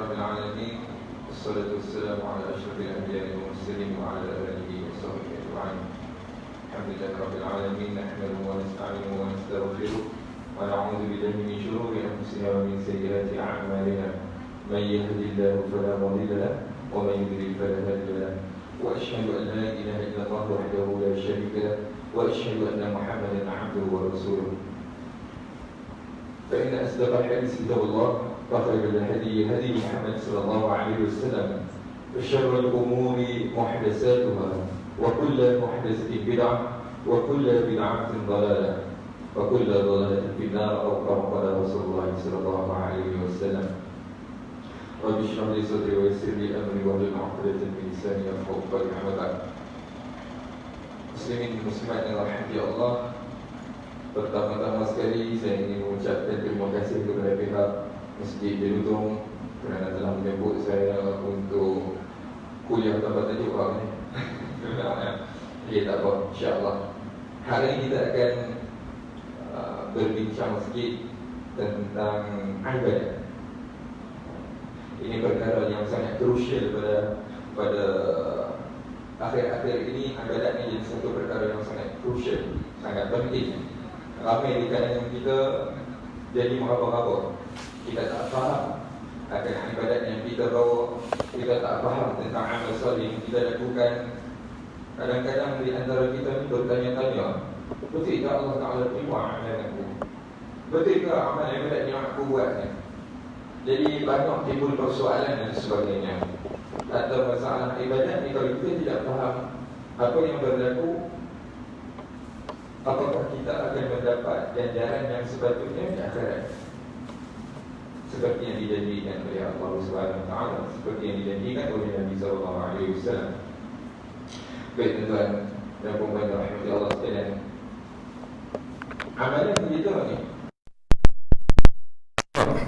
رب العالمين، والصلاة والسلام على أشرف الأنبياء والمرسلين وعلى آله وصحبه أجمعين. الحمد لله رب العالمين، نحمده ونستعينه ونستغفره ونعوذ بالله من شرور أنفسنا ومن سيئات أعمالنا. من يهد الله فلا مضل له ومن يضلل فلا هادي له، وأشهد أن لا إله إلا الله وحده لا شريك له، وأشهد أن محمدا عبده ورسوله. فإن أصدق الحديث كتاب الله، وخير الهدي هدي محمد صلى الله عليه وسلم، وشر الأمور محدثاتها، وكل محدثة بدعة، وكل بدعة ضلالة، وكل ضلالة في النار، أو كما قال رسول الله صلى الله عليه وسلم. رب اشرح لي صدري ويسر لي أمري واحلل عقدة من لساني يفقهوا قولي. أما بعد، muslimin muslimat yang dirahmati Allah, pertama-tama sekali saya ingin mengucapkan terima kasih kepada pihak Masjid Jelutong kerana telah menjemput saya untuk kuliah tempat tajuk ni. Tak apa, insya-Allah. Hari ini kita akan berbincang sikit tentang ibadah. Ini perkara yang sangat krusial pada akhir-akhir ini. Ibadat ini jadi satu perkara yang sangat krusial, sangat penting. Ramai di kalangan kita jadi mengapa-ngapa, kita tak faham akan ibadat yang kita bawa, kita tak faham tentang amal soleh yang kita lakukan. Kadang-kadang di antara kita ni bertanya-tanya, betul ke Allah Ta'ala terima amalan aku? Betul ke amal ibadat yang aku buat ni? Jadi banyak timbul persoalan dan sebagainya. Atau masalah ibadat ni, kalau kita tidak faham apa yang berlaku, apakah kita akan mendapat ganjaran yang sepatutnya di akhirat, seperti yang dijanjikan oleh Allah Subhanahu Wa Taala, seperti yang dijanjikan oleh Nabi Sallallahu Alaihi Wasallam. Baik tuan-tuan dan puan-puan rahmati Allah sekalian, amalan kita ni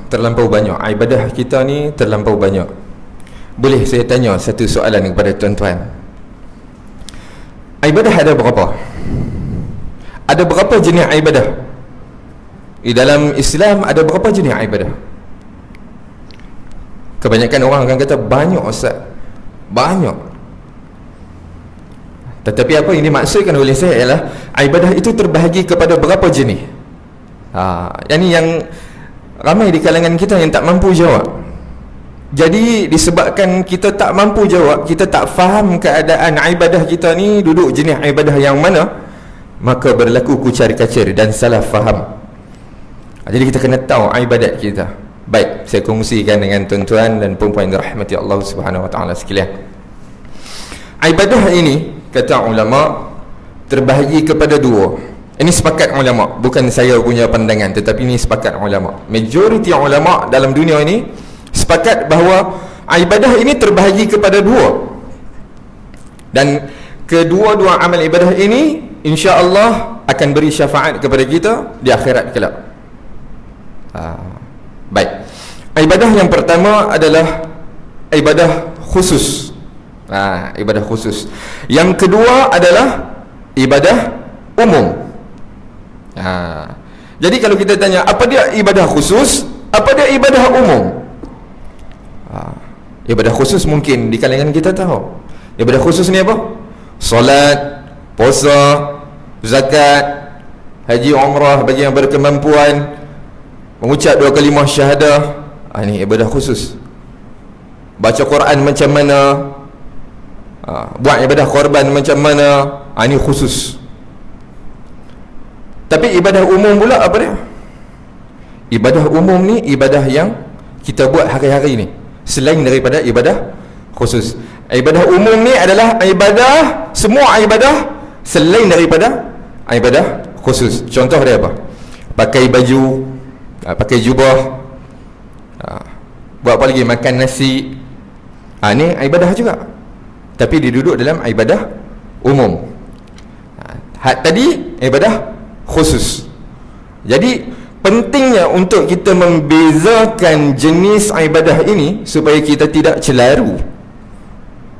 terlampau banyak. Ibadah kita ni terlampau banyak. Boleh saya tanya satu soalan kepada tuan-tuan? Ibadah ada berapa? Ada berapa jenis ibadah? Di dalam Islam ada berapa jenis ibadah? Kebanyakan orang akan kata banyak Ustaz, banyak. Tetapi apa yang dimaksudkan oleh saya ialah ibadah itu terbahagi kepada berapa jenis. Yang yang ramai di kalangan kita yang tak mampu jawab. Jadi disebabkan kita tak mampu jawab, kita tak faham keadaan ibadah kita ni duduk jenis ibadah yang mana, maka berlaku kucar-kacir dan salah faham. Jadi kita kena tahu ibadat kita. Baik, saya kongsikan dengan tuan-tuan dan puan-puan yang dirahmati Allah Subhanahu Wa Taala sekalian. Ibadah ini, kata ulama, terbahagi kepada dua. Ini sepakat ulama, bukan saya punya pandangan, tetapi ini sepakat ulama. Majoriti ulama dalam dunia ini sepakat bahawa ibadah ini terbahagi kepada dua. Dan kedua-dua amal ibadah ini insya-Allah akan beri syafaat kepada kita di akhirat kelak. Baik. Ibadah yang pertama adalah ibadah khusus. Ibadah khusus. Yang kedua adalah ibadah umum. Jadi kalau kita tanya apa dia ibadah khusus, apa dia ibadah umum? Ibadah khusus mungkin di kalangan kita tahu. Ibadah khusus ni apa? Solat, puasa, zakat, haji, umrah bagi yang berkemampuan, mengucap 2 kalimah syahadah. Ini ibadah khusus. Baca Quran macam mana, buat ibadah korban macam mana, ini khusus. Tapi ibadah umum pula apa dia? Ibadah umum ni ibadah yang kita buat hari-hari ni, selain daripada ibadah khusus. Ibadah umum ni adalah ibadah, semua ibadah selain daripada ibadah khusus. Contoh dia apa? Pakai baju, pakai jubah, buat apa lagi? Makan nasi. Ni ibadah juga, tapi dia duduk dalam ibadah umum. Tadi ibadah khusus. Jadi pentingnya untuk kita membezakan jenis ibadah ini supaya kita tidak celaru.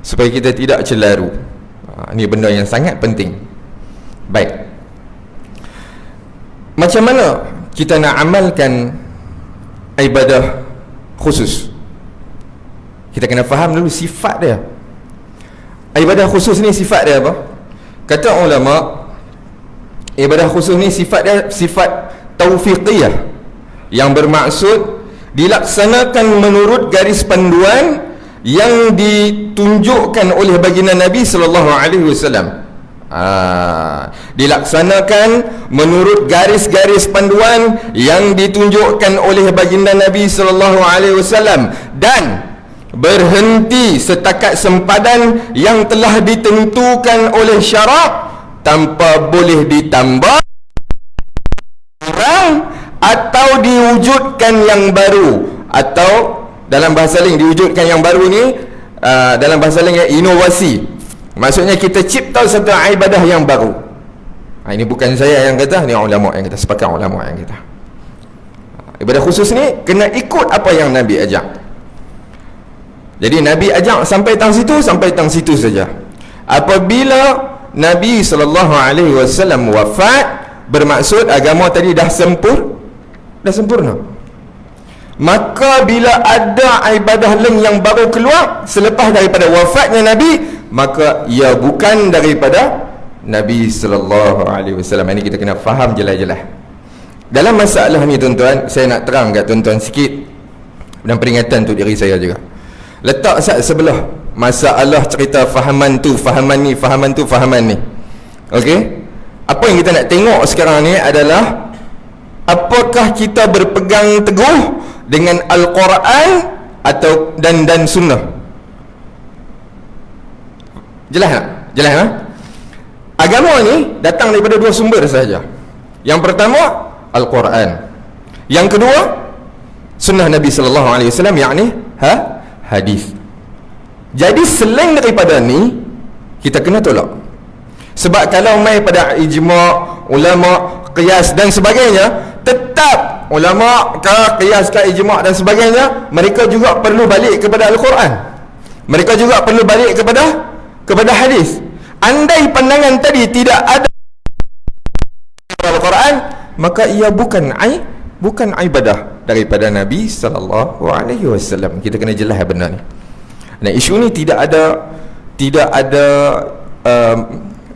Supaya kita tidak celaru. Ini benda yang sangat penting. Baik. Macam mana kita nak amalkan ibadah khusus? Kita kena faham dulu sifat dia. Ibadah khusus ni sifat dia apa? Kata ulama, ibadah khusus ni sifat dia sifat taufiqiyah, yang bermaksud dilaksanakan menurut garis panduan yang ditunjukkan oleh baginda Nabi sallallahu alaihi wasallam. Dilaksanakan menurut garis-garis panduan yang ditunjukkan oleh baginda Nabi sallallahu alaihi wasallam, dan berhenti setakat sempadan yang telah ditentukan oleh syarak tanpa boleh ditambah kurang atau diwujudkan yang baru. Atau dalam bahasa lain, diwujudkan yang baru ni dalam bahasa lain inovasi. Maksudnya kita cipta satu ibadah yang baru. Ini bukan saya yang kata, ni ulama yang kata, sepakat ulama yang kata. Ibadah khusus ni kena ikut apa yang Nabi ajak. Jadi Nabi ajak sampai tang situ, sampai tang situ saja. Apabila Nabi SAW wafat, bermaksud agama tadi dah sempurna. Maka bila ada ibadah lain yang baru keluar selepas daripada wafatnya Nabi, maka ia bukan daripada Nabi SAW. Ini kita kena faham jelas-jelas. Dalam masalah ni tuan-tuan, saya nak terang kat tuan-tuan sikit, dan peringatan untuk diri saya juga. Letak sebelah masalah cerita fahaman tu, fahaman ni, fahaman tu, fahaman ni. Okey? Apa yang kita nak tengok sekarang ni adalah apakah kita berpegang teguh dengan Al-Quran atau dan sunnah. Jelas tak? Jelas tak? Agama ni datang daripada dua sumber sahaja. Yang pertama Al-Quran, yang kedua sunnah Nabi sallallahu alaihi wasallam, yakni hadis. Jadi selain daripada ni kita kena tolak. Sebab kalau mai pada ijma' ulama, qiyas dan sebagainya, tetap ulama ke qiyas ke ijma' dan sebagainya, mereka juga perlu balik kepada Al-Quran. Mereka juga perlu balik kepada hadis. Andai pandangan tadi tidak ada Al-Quran, maka ia bukan ibadah daripada Nabi sallallahu alaihi wasallam. Kita kena jelas benda ni. Nah, isu ni tidak ada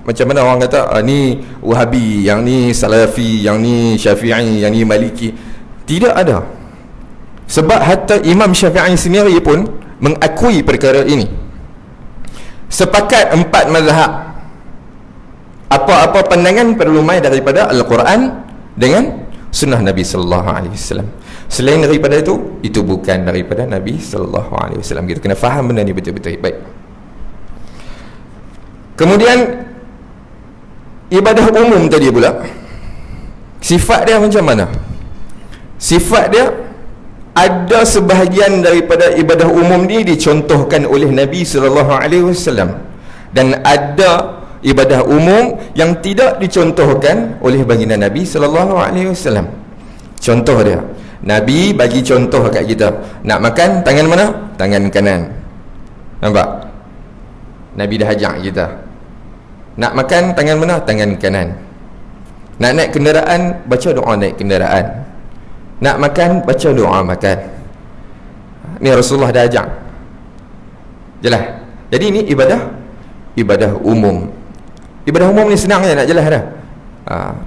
macam mana orang kata ni Wahabi, yang ni Salafi, yang ni Syafi'i, yang ni Maliki. Tidak ada. Sebab hatta Imam Syafi'i sendiri pun mengakui perkara ini. Sepakat 4 mazhab, apa-apa pandangan perlu mai daripada Al-Quran dengan sunnah Nabi sallallahu alaihi wasallam. Selain daripada itu bukan daripada Nabi sallallahu alaihi wasallam. Kita kena faham benda ni betul-betul. Baik. Kemudian ibadah umum tadi pula, sifat dia macam mana? Sifat dia, ada sebahagian daripada ibadah umum ni dicontohkan oleh Nabi sallallahu alaihi wasallam, dan ada ibadah umum yang tidak dicontohkan oleh baginda Nabi sallallahu alaihi wasallam. Contoh dia, Nabi bagi contoh kat kita, nak makan tangan mana? Tangan kanan. Nampak? Nabi dah ajak kita. Nak makan tangan mana? Tangan kanan. Nak naik kenderaan, baca doa naik kenderaan. Nak makan, baca doa makan. Ni Rasulullah dah ajak. Jelas? Jadi ini ibadah umum. Ibadah umum ni senang je nak jelas dah.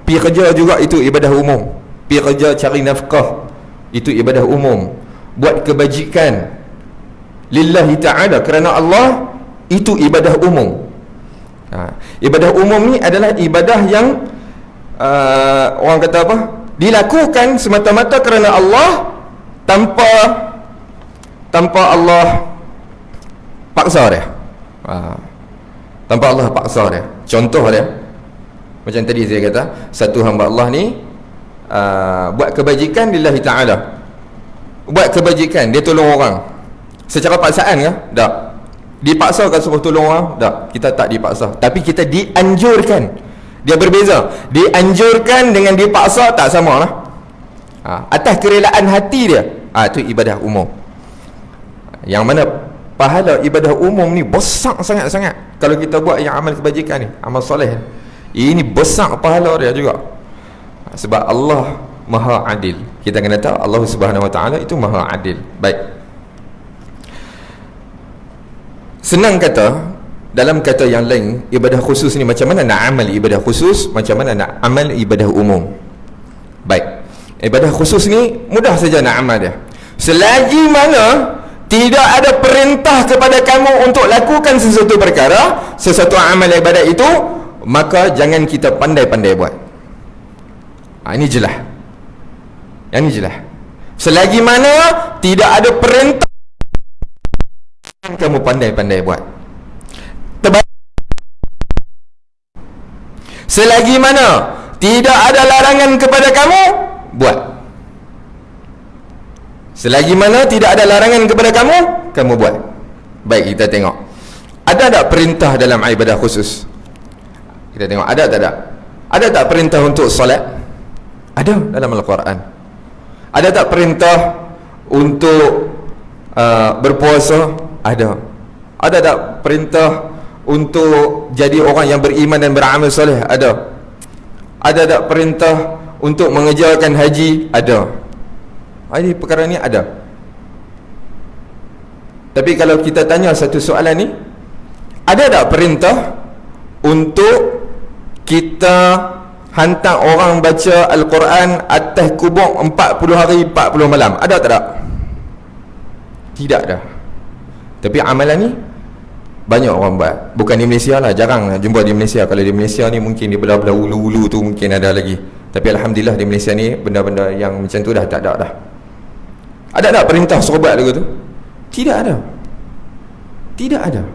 Pergi kerja juga itu ibadah umum. Pergi kerja cari nafkah, itu ibadah umum. Buat kebajikan lillahi ta'ala, kerana Allah, itu ibadah umum. Ibadah umum ni adalah ibadah yang orang kata apa, dilakukan semata-mata kerana Allah, tanpa Allah paksa dia. Tanpa Allah paksa dia. Contoh dia, macam tadi saya kata, satu hamba Allah ni buat kebajikan lillahi ta'ala. Buat kebajikan, dia tolong orang secara paksaan ke? Tak. Dipaksa ke suruh tolong orang? Tak. Kita tak dipaksa, tapi kita dianjurkan. Dia berbeza. Dianjurkan dengan dipaksa tak sama lah. Atas kerelaan hati dia, itu ibadah umum. Yang mana pahala ibadah umum ni besar sangat-sangat. Kalau kita buat yang amal kebajikan ni, amal soleh, ini besar pahala dia juga. Sebab Allah Maha Adil. Kita kena tahu Allah Subhanahu Wa Taala itu Maha Adil. Baik. senang kata, dalam kata yang lain, ibadah khusus ni macam mana nak amal ibadah khusus, macam mana nak amal ibadah umum. Baik, ibadah khusus ni mudah saja nak amal dia. Selagi mana tidak ada perintah kepada kamu untuk lakukan sesuatu perkara, sesuatu amal ibadah itu, maka jangan kita pandai-pandai buat. Ini jelas. Yang ini jelas. Selagi mana tidak ada perintah, kamu pandai-pandai buat. Selagi mana tidak ada larangan kepada kamu, buat. Selagi mana tidak ada larangan kepada kamu, kamu buat. Baik, kita tengok. Ada tak perintah dalam ibadah khusus? Kita tengok, ada tak ada? Ada tak perintah untuk solat? Ada dalam Al-Quran. Ada tak perintah untuk berpuasa? Ada. Ada tak perintah untuk jadi orang yang beriman dan beramal soleh? Ada. Ada tak perintah untuk mengerjakan haji? Ada. Ini perkara ni ada. Tapi kalau kita tanya satu soalan ni, ada tak perintah untuk kita hantar orang baca Al-Quran atas kubur 40 hari 40 malam? Ada tak? Tidak ada. Tapi amalan ni banyak orang buat. Bukan di Malaysia lah, jarang jumpa di Malaysia. Kalau di Malaysia ni mungkin di belah-belah ulu-ulu tu mungkin ada lagi. Tapi Alhamdulillah di Malaysia ni benda-benda yang macam tu dah tak ada dah. Ada tak perintah suruh buat lagu tu? Tidak ada. Tidak ada.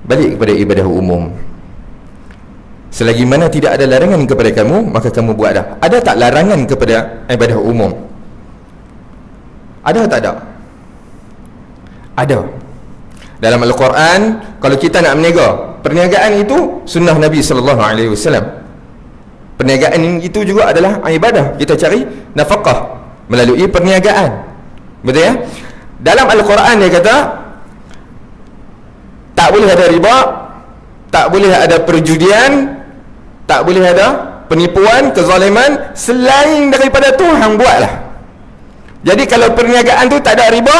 Balik kepada ibadah umum. Selagi mana tidak ada larangan kepada kamu, maka kamu buat dah. Ada tak larangan kepada ibadah umum? Ada tak ada? Ada. Dalam Al-Quran, kalau kita nak berniaga, perniagaan itu sunnah Nabi SAW. Perniagaan itu juga adalah ibadah. Kita cari nafkah melalui perniagaan. Betul ya? Dalam Al-Quran dia kata, tak boleh ada riba, tak boleh ada perjudian, tak boleh ada penipuan, kezaliman selain daripada Tuhan buatlah. Jadi kalau perniagaan tu tak ada riba,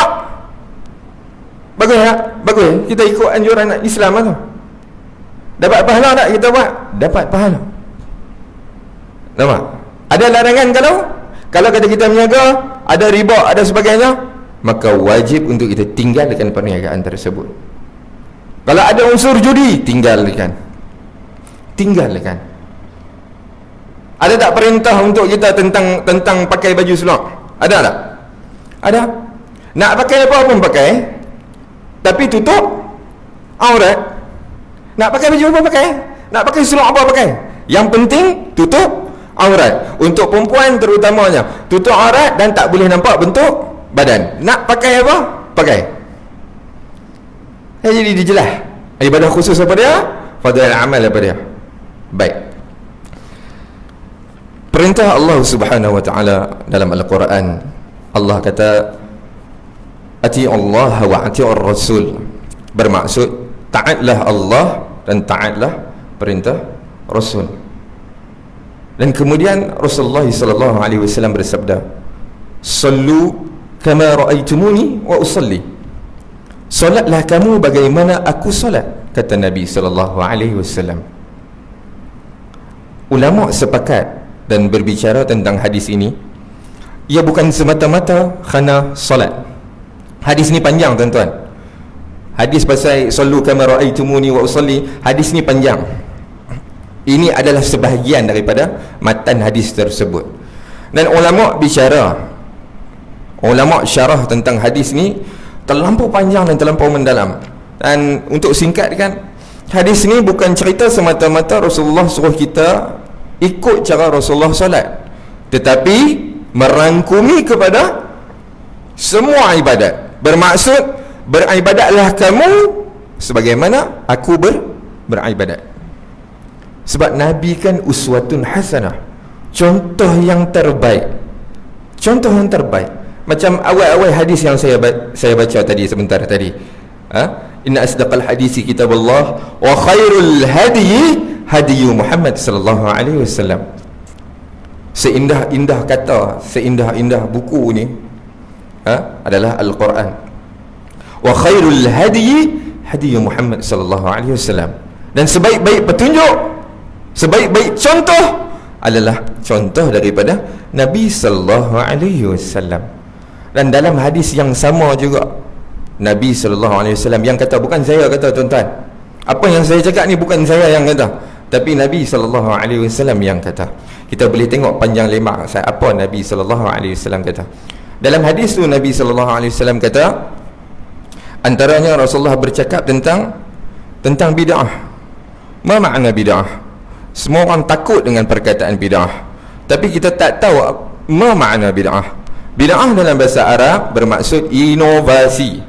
bagus tak? Bagus. Kita ikut anjuran Islam tu. Dapat pahala tak kita buat? Dapat pahala. Nampak? Ada larangan kalau kata kita berniaga ada riba, ada sebagainya, maka wajib untuk kita tinggalkan perniagaan tersebut. Kalau ada unsur judi, tinggalkan. Ada tak perintah untuk kita tentang pakai baju seluar? Ada tak? Ada. Nak pakai apa pun pakai, tapi tutup aurat. Nak pakai baju apa pakai, nak pakai seluar apa pakai, yang penting tutup aurat. Untuk perempuan terutamanya, tutup aurat dan tak boleh nampak bentuk badan. Nak pakai apa, pakai. Jadi dia jelas ibadah khusus apa dia, fadhil amal apa dia. Baik, perintah Allah Subhanahu wa taala dalam Al-Quran, Allah kata ati Allah wa ati Rasul, bermaksud taatlah Allah dan taatlah perintah Rasul. Dan kemudian Rasulullah sallallahu alaihi wasallam bersabda, sallu kama raaitumuni wa usalli, solatlah kamu bagaimana aku solat, kata Nabi sallallahu alaihi wasallam. Ulama sepakat dan berbicara tentang hadis ini, ia bukan semata-mata kerana solat. Hadis ni panjang tuan-tuan. Hadis pasal sallu kama raaitumuni wa usalli, hadis ni panjang. Ini adalah sebahagian daripada matan hadis tersebut. Dan ulama bicara, ulama syarah tentang hadis ni terlampau panjang dan terlampau mendalam. Dan untuk singkatkan, hadis ni bukan cerita semata-mata Rasulullah suruh kita ikut cara Rasulullah solat, tetapi merangkumi kepada semua ibadat. Bermaksud beribadatlah kamu sebagaimana aku beribadat. Sebab Nabi kan uswatun hasanah, contoh yang terbaik. Contoh yang terbaik. Macam awal-awal hadis yang saya baca tadi sebentar tadi. Inna asdaqal hadisi kitabullah wa khairul hadi hadi Muhammad sallallahu alaihi wasallam. Seindah-indah kata, seindah-indah buku ni adalah Al-Quran. wa khairul hadi hadi Muhammad sallallahu alaihi wasallam. Dan sebaik-baik petunjuk, sebaik-baik contoh adalah contoh daripada Nabi sallallahu alaihi wasallam. Dan dalam hadis yang sama juga, Nabi sallallahu alaihi wasallam yang kata, bukan saya kata tuan-tuan, apa yang saya cakap ni bukan saya yang kata, tapi Nabi sallallahu alaihi wasallam yang kata. Kita boleh tengok panjang lebar apa Nabi sallallahu alaihi wasallam kata. Dalam hadis tu Nabi sallallahu alaihi wasallam kata, antaranya Rasulullah bercakap tentang bid'ah. Ma makna bid'ah? Semua orang takut dengan perkataan bid'ah, tapi kita tak tahu ma makna bid'ah. Bid'ah dalam bahasa Arab bermaksud inovasi,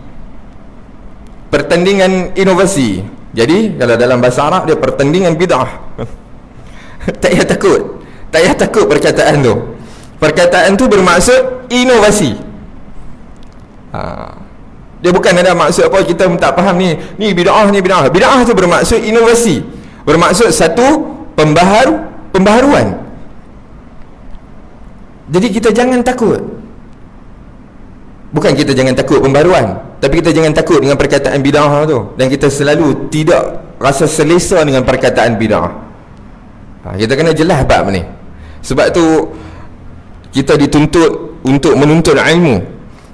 pertandingan inovasi. Jadi kalau dalam bahasa Arab dia pertandingan bid'ah. Tak payah takut perkataan tu. Perkataan tu bermaksud inovasi. Dia bukan ada maksud apa kita tak faham ni bid'ah, ni bid'ah. Bid'ah tu bermaksud inovasi, bermaksud satu pembaharuan. Jadi kita jangan takut. Bukan kita jangan takut pembaharuan, tapi kita jangan takut dengan perkataan bid'ah tu, dan kita selalu tidak rasa selesa dengan perkataan bid'ah. Kita kena jelas bab ni. Sebab tu kita dituntut untuk menuntut ilmu,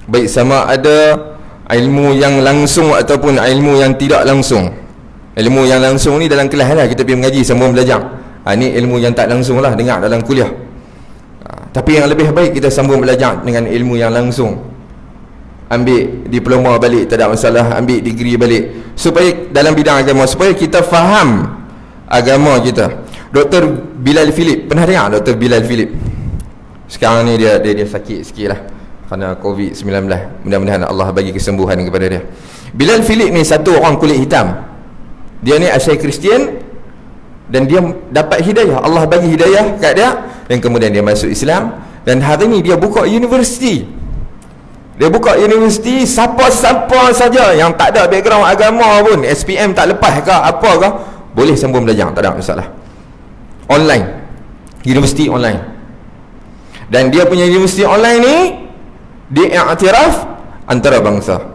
baik sama ada ilmu yang langsung ataupun ilmu yang tidak langsung. Ilmu yang langsung ni dalam kelas lah, kita pergi mengaji sambung belajar. Ni ilmu yang tak langsung lah, dengar dalam kuliah. Tapi yang lebih baik kita sambung belajar dengan ilmu yang langsung. Ambil diploma balik, tak ada masalah. Ambil degree balik, supaya dalam bidang agama, supaya kita faham agama kita. Dr. Bilal Philip, pernah dengar Dr. Bilal Philip? Sekarang ni dia sakit sikit lah kerana COVID-19. Mudah-mudahan Allah bagi kesembuhan kepada dia. Bilal Philip ni satu orang kulit hitam. Dia ni asal Kristian, dan dia dapat hidayah, Allah bagi hidayah kat dia, dan kemudian dia masuk Islam. Dan hari ni dia buka universiti. Dia buka universiti, siapa-siapa saja yang tak ada background agama pun, SPM tak lepas ke apa ke, boleh sambung belajar, tak ada masalah. Online, universiti online. Dan dia punya universiti online ni diiktiraf antarabangsa,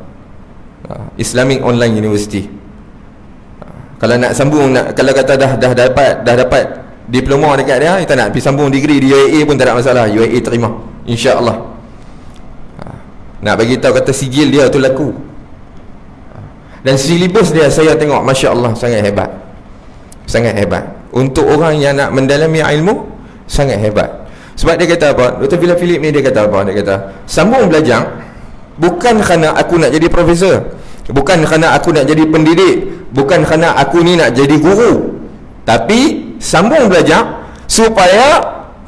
Islamic Online University. Kalau nak sambung, kalau kata dah dapat diploma dekat dia, kita nak pergi sambung degree di UAE pun tak ada masalah, UAE terima, insya-Allah. Nak bagi tahu kata sijil dia tu laku. Dan silibus dia saya tengok, masya-Allah, sangat hebat. Sangat hebat. Untuk orang yang nak mendalami ilmu, sangat hebat. Sebab dia kata apa? Dr. Bilal Philip ni dia kata apa? Dia kata, sambung belajar bukan kerana aku nak jadi profesor, bukan kerana aku nak jadi pendidik, bukan kerana aku ni nak jadi guru, tapi sambung belajar supaya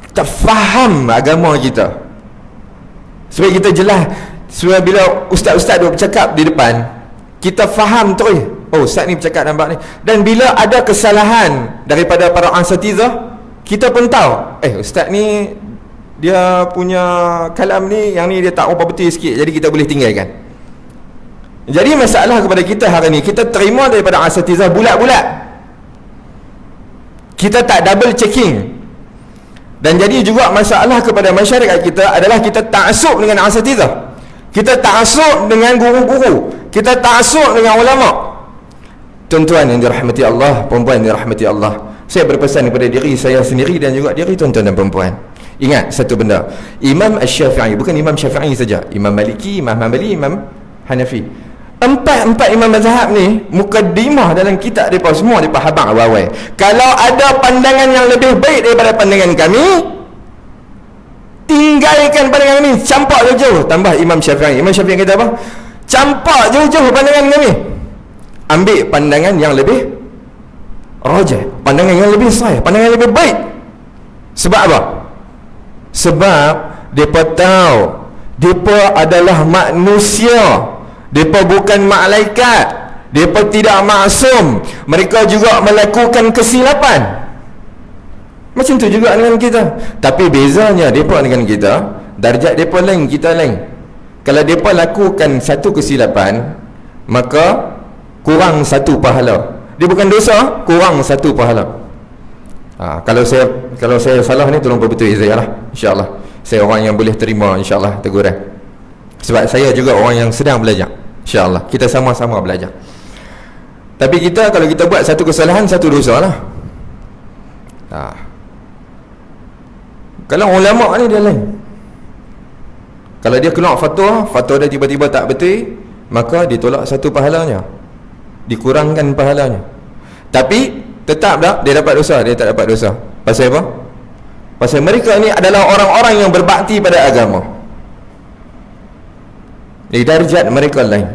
kita faham agama kita, supaya kita jelas. Supaya bila ustaz-ustaz duk bercakap di depan, kita faham terus, oh ustaz ni bercakap nampak ni. Dan bila ada kesalahan daripada para asatizah, kita pun tahu, ustaz ni dia punya kalam ni, yang ni dia tak apa betul sikit, jadi kita boleh tinggalkan. Jadi masalah kepada kita hari ni, kita terima daripada asatizah bulat-bulat, kita tak double checking. Dan jadi juga masalah kepada masyarakat kita adalah kita ta'assub dengan asatizah, kita ta'assub dengan guru-guru, kita ta'assub dengan ulama. Tuan-tuan yang dirahmati Allah, perempuan yang dirahmati Allah, saya berpesan kepada diri saya sendiri dan juga diri tuan-tuan dan perempuan, ingat satu benda. Imam Asy-Syafi'i, bukan Imam Syafi'i saja, Imam Maliki, Imam Hanbali, Imam Hanafi, empat imam mazhab ni, mukaddimah dalam kitab mereka semua, mereka habang awal-awal, kalau ada pandangan yang lebih baik daripada pandangan kami, tinggalkan pandangan kami, campak jauh-jauh. Tambah Imam Syafi'i, Imam Syafi'i kata apa? Campak jauh-jauh pandangan kami, ambil pandangan yang lebih rajih, pandangan yang lebih sahih, pandangan yang lebih baik. Sebab apa? Sebab mereka tahu mereka adalah manusia, mereka bukan malaikat, mereka tidak maksum, mereka juga melakukan kesilapan. Macam tu juga dengan kita. Tapi bezanya mereka dengan kita, darjat mereka lain, kita lain. Kalau mereka lakukan satu kesilapan, maka kurang satu pahala. Dia bukan dosa, kurang satu pahala. Kalau saya salah ni, tolong perbetul saya lah, insya-Allah. Saya orang yang boleh terima, insya-Allah, teguran. Sebab saya juga orang yang sedang belajar, InsyaAllah kita sama-sama belajar. Tapi kita, kalau kita buat satu kesalahan, satu dosa lah. Kalau ulama' ni dia lain. Kalau dia keluar fatwa dia tiba-tiba tak betul, maka ditolak satu pahalanya, dikurangkan pahalanya. Tapi tetap tak dia dapat dosa, dia tak dapat dosa. Pasal apa? Pasal mereka ni adalah orang-orang yang berbakti pada agama. Jadi darjat mereka lain.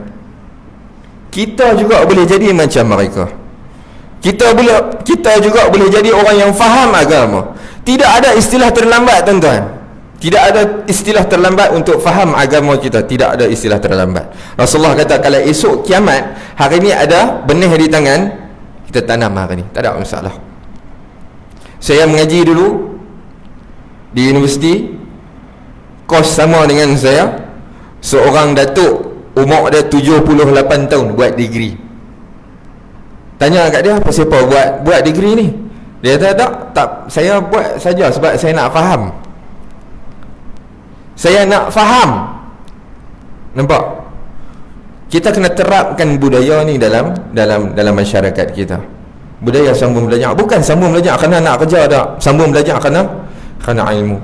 Kita juga boleh jadi macam mereka. Kita juga boleh jadi orang yang faham agama. Tidak ada istilah terlambat, tuan-tuan. Tidak ada istilah terlambat untuk faham agama kita. Tidak ada istilah terlambat. Rasulullah kata, kalau esok kiamat, hari ni ada benih di tangan, kita tanam hari ni, tak ada masalah. Saya mengaji dulu di universiti, kos sama dengan saya. Seorang datuk, umur dia 78 tahun, buat degree. Tanya kat dia, apa siapa buat degree ni? Dia kata, tak, saya buat saja sebab saya nak faham. Saya nak faham. Nampak? Kita kena terapkan budaya ni dalam masyarakat kita. Budaya sambung belajar. Bukan sambung belajar kerana nak kerja, tak. Sambung belajar kerana ilmu.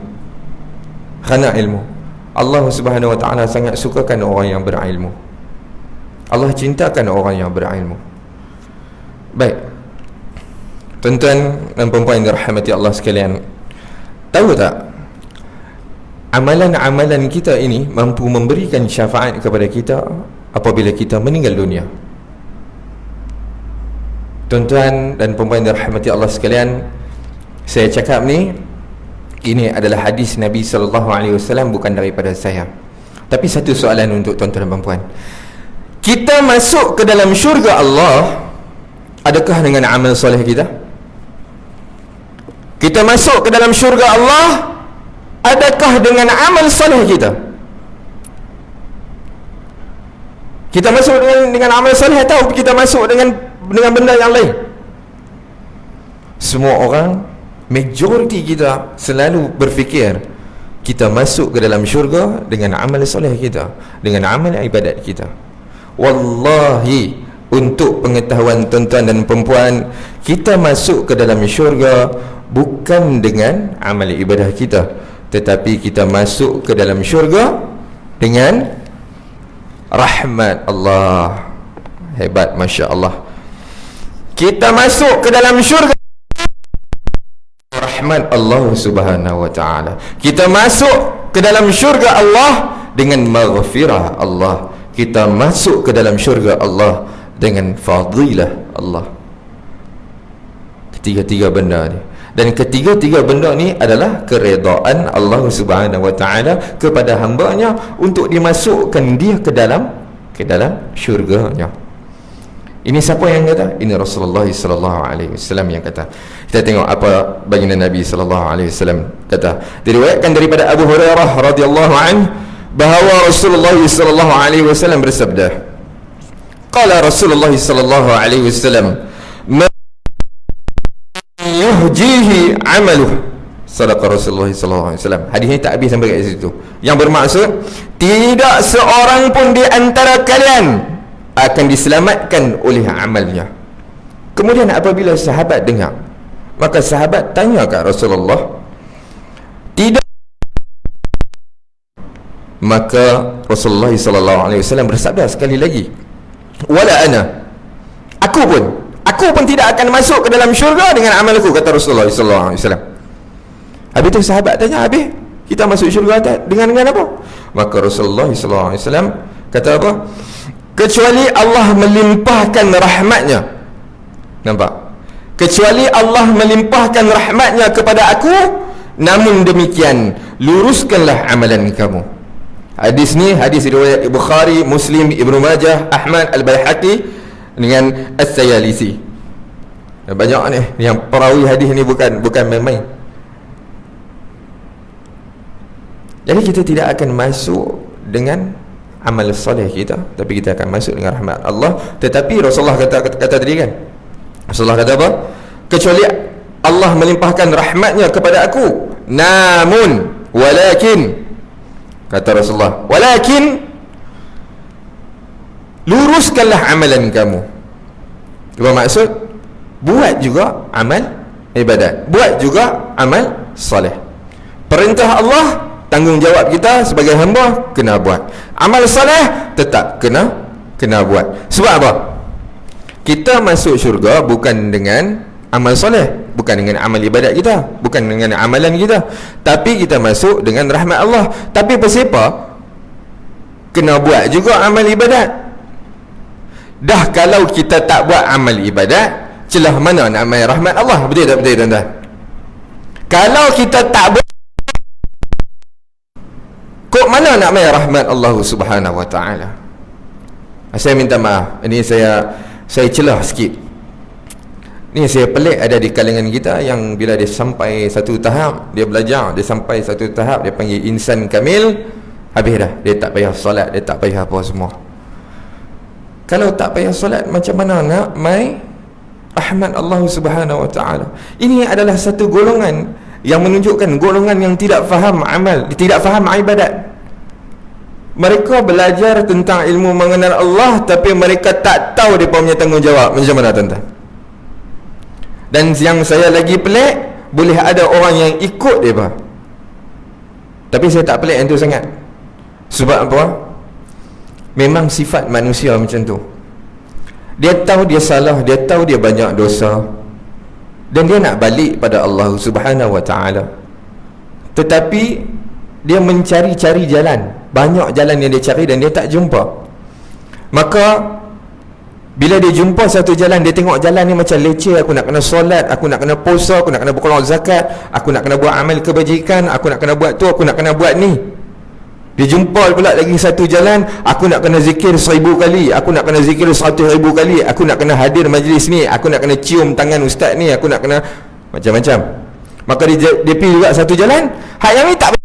Kerana ilmu. Allah Subhanahu Wa Taala sangat sukakan orang yang berilmu. Allah cintakan orang yang berilmu. Baik, tuan-tuan dan puan-puan yang dirahmati Allah sekalian, tahu tak, amalan-amalan kita ini mampu memberikan syafaat kepada kita apabila kita meninggal dunia. Tuan-tuan dan puan-puan yang dirahmati Allah sekalian, saya cakap ni, ini adalah hadis Nabi SAW, bukan daripada saya. Tapi satu soalan untuk tuan-tuan dan puan-puan, kita masuk ke dalam syurga Allah adakah dengan amal soleh kita? Kita masuk ke dalam syurga Allah adakah dengan amal soleh kita? Kita masuk dengan amal soleh atau kita masuk dengan benda yang lain? Semua orang, majoriti kita selalu berfikir kita masuk ke dalam syurga dengan amal soleh kita, dengan amal ibadat kita. Wallahi, untuk pengetahuan tuan-tuan dan perempuan, kita masuk ke dalam syurga bukan dengan amal ibadah kita, tetapi kita masuk ke dalam syurga dengan rahmat Allah. Hebat, Masya Allah. Kita masuk ke dalam syurga rahmat Allah Subhanahu Wa Taala. Kita masuk ke dalam syurga Allah dengan maghfirah Allah. Kita masuk ke dalam syurga Allah dengan fadilah Allah. Ketiga-tiga benda ni, dan ketiga-tiga benda ni adalah keredaan Allah Subhanahu Wa Taala kepada hamba-Nya untuk dimasukkan dia ke dalam syurga-Nya. Ini siapa yang kata? Ini Rasulullah sallallahu alaihi wasallam yang kata. Kita tengok apa baginda Nabi sallallahu alaihi wasallam kata. Diriwayatkan daripada Abu Hurairah radhiyallahu anhu bahawa Rasulullah sallallahu alaihi wasallam bersabda, qala Rasulullah sallallahu alaihi wasallam, man yuhjihi amaluh. Sadaqa Rasulullah sallallahu alaihi wasallam. Hadis ni tak habis sampai kat situ. Yang bermaksud, tidak seorang pun di antara kalian akan diselamatkan oleh amalnya. Kemudian apabila sahabat dengar, maka sahabat tanya kat Rasulullah, tidak. Maka Rasulullah sallallahu alaihi wasallam bersabda sekali lagi, wala ana, aku pun tidak akan masuk ke dalam syurga dengan amalku, kata Rasulullah sallallahu alaihi wasallam. Habis tu sahabat tanya, habis kita masuk syurga dengan apa? Maka Rasulullah sallallahu alaihi wasallam kata apa? Kecuali Allah melimpahkan rahmatnya. Nampak? Kecuali Allah melimpahkan rahmatnya kepada aku, namun demikian luruskanlah amalan kamu. Hadis ni hadis riwayat Bukhari, Muslim, Ibnu Majah, Ahmad, Al-Baihaqi dengan As-Sayalisi. Banyak ni yang perawi hadis ni bukan main-main. Jadi kita tidak akan masuk dengan amal soleh kita, tapi kita akan masuk dengan rahmat Allah. Tetapi Rasulullah kata tadi kan, Rasulullah kata apa? Kecuali Allah melimpahkan rahmatnya kepada aku, namun walakin, kata Rasulullah, walakin teruskanlah amalan kamu. Apa maksud? Buat juga amal ibadat, buat juga amal soleh. Perintah Allah, tanggungjawab kita sebagai hamba kena buat. Amal soleh tetap kena buat. Sebab apa? Kita masuk syurga bukan dengan amal soleh, bukan dengan amal ibadat kita, bukan dengan amalan kita, tapi kita masuk dengan rahmat Allah. Tapi pasiapa? Kena buat juga amal ibadat. Dah kalau kita tak buat amal ibadat, celah mana nak main rahmat Allah? Betul tak betul tuan-tuan? Kalau kita tak buat, kok mana nak main rahmat Allah Subhanahu wa taala? Saya minta maaf, ini saya celah sikit. Ni saya pelik ada di kalangan kita yang bila dia sampai satu tahap, dia belajar, dia sampai satu tahap, dia panggil insan kamil, habis dah, dia tak payah solat, dia tak payah apa semua. Kalau tak payah solat, macam mana nak mai rahmat Allah Subhanahu wa taala? Ini adalah satu golongan yang menunjukkan golongan yang tidak faham amal, tidak faham ibadat. Mereka belajar tentang ilmu mengenal Allah, tapi mereka tak tahu dia punya tanggungjawab. Macam mana tuan-tuan? Dan yang saya lagi pelik, boleh ada orang yang ikut dia, tapi saya tak pelik yang tu sangat. Sebab apa? Memang sifat manusia macam tu. Dia tahu dia salah, dia tahu dia banyak dosa, dan dia nak balik pada Allah Subhanahu wa taala. Tetapi dia mencari-cari jalan, banyak jalan yang dia cari dan dia tak jumpa. Maka bila dia jumpa satu jalan, dia tengok jalan ni macam leceh, aku nak kena solat, aku nak kena puasa, aku nak kena berkeluar zakat, aku nak kena buat amal kebajikan, aku nak kena buat tu, aku nak kena buat ni. Dia jumpa pula lagi satu jalan, aku nak kena zikir 1000 kali, aku nak kena zikir 100,000 kali, aku nak kena hadir majlis ni, aku nak kena cium tangan ustaz ni, aku nak kena macam-macam. Maka dia pergi juga satu jalan, hak yang ni tak